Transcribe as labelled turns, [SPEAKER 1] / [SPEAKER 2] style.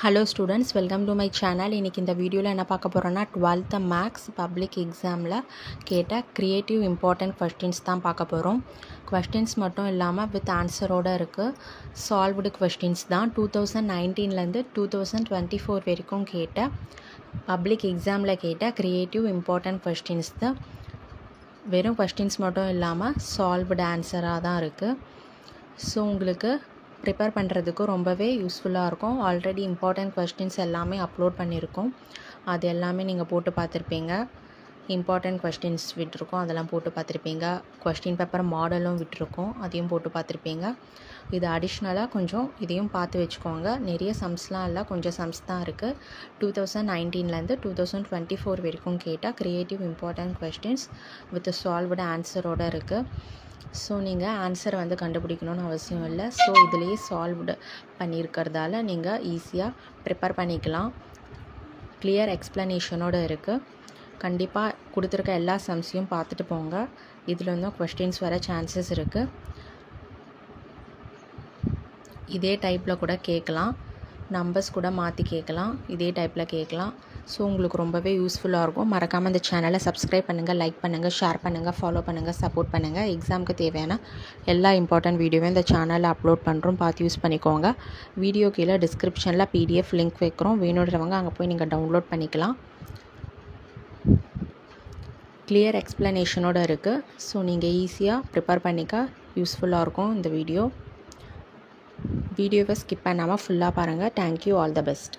[SPEAKER 1] Hello students, welcome to my channel. இன்னைக்கு இந்த வீடியோவில் என்ன பார்க்க போகிறோன்னா 12th மேக்ஸ் பப்ளிக் எக்ஸாமில் கேட்ட க்ரியேட்டிவ் இம்பார்ட்டன்ட் கொஸ்டின்ஸ் தான் பார்க்க போகிறோம். கொஸ்டின்ஸ் மட்டும் இல்லாமல் வித் ஆன்சரோடு இருக்குது. சால்வ்டு கொஸ்டின்ஸ் தான் 2019லேருந்து 2024 வரைக்கும் கேட்ட பப்ளிக் எக்ஸாமில் கேட்ட க்ரியேட்டிவ் இம்பார்ட்டன்ட் கொஸ்டின்ஸ் தான். வெறும் கொஸ்டின்ஸ் மட்டும் இல்லாமல் சால்வ்டு ஆன்சராக தான் இருக்குது. ஸோ உங்களுக்கு ப்ரிப்பேர் பண்ணுறதுக்கு ரொம்பவே யூஸ்ஃபுல்லாக இருக்கும். ஆல்ரெடி இம்பார்ட்டன்ட் கொஸ்டின்ஸ் எல்லாமே அப்லோட் பண்ணியிருக்கோம். அது எல்லாமே நீங்கள் போட்டு பார்த்துருப்பீங்க. இம்பார்ட்டன்ட் கொஸ்டின்ஸ் விட்டுருக்கோம், அதெல்லாம் போட்டு பார்த்துருப்பீங்க. கொஸ்டின் பேப்பர் மாடலும் விட்டுருக்கோம், அதையும் போட்டு பார்த்துருப்பீங்க. இது அடிஷ்னலாக கொஞ்சம் இதையும் பார்த்து வச்சுக்கோங்க. நிறைய சம்ஸ்லாம் இல்லை, கொஞ்சம் சம்ஸ் தான் இருக்குது. 2019லேருந்து 2024 வரைக்கும் கேட்டால் creative important questions with solved ஆன்சரோடு இருக்குது. ஸோ நீங்கள் ஆன்சரை கண்டுபிடிக்கணும்னு அவசியம் இல்லை. ஸோ இதுலேயே சால்வ்டு பண்ணியிருக்கிறதால நீங்கள் ஈஸியாக ப்ரிப்பேர் பண்ணிக்கலாம். கிளியர் எக்ஸ்ப்ளனேஷனோடு இருக்குது. கண்டிப்பாக கொடுத்துருக்க எல்லா சம்ஸையும் பார்த்துட்டு போங்க. இதில் இருந்தும் கொஸ்டின்ஸ் வர சான்சஸ் இருக்குது. இதே டைப்பில் கூட கேட்கலாம், நம்பர்ஸ் கூட மாற்றி கேட்கலாம், இதே டைப்பில் கேட்கலாம். ஸோ உங்களுக்கு ரொம்பவே யூஸ்ஃபுல்லாக இருக்கும். மறக்காமல் இந்த சேனலை சப்ஸ்கிரைப் பண்ணுங்கள், லைக் பண்ணுங்கள், ஷேர் பண்ணுங்கள், ஃபாலோ பண்ணுங்கள், சப்போர்ட் பண்ணுங்கள். எக்ஸாமுக்கு தேவையான எல்லா இம்பார்ட்டன்ட் வீடியோவும் இந்த சேனலில் அப்லோட் பண்ணுறோம், பார்த்து யூஸ் பண்ணிக்கோங்க. வீடியோ கீழே டிஸ்கிரிப்ஷனில் PDF லிங்க் வைக்கிறோம், வேணுன்றவங்க அங்கே போய் நீங்கள் டவுன்லோட் பண்ணிக்கலாம். கிளியர் எக்ஸ்ப்ளனேஷனோடு இருக்குது. ஸோ நீங்கள் ஈஸியாக ப்ரிப்பேர் பண்ணிக்க யூஸ்ஃபுல்லாக இருக்கும் இந்த வீடியோவை ஸ்கிப் பண்ணாமல் ஃபுல்லாக பாருங்கள். Thank you, all the best.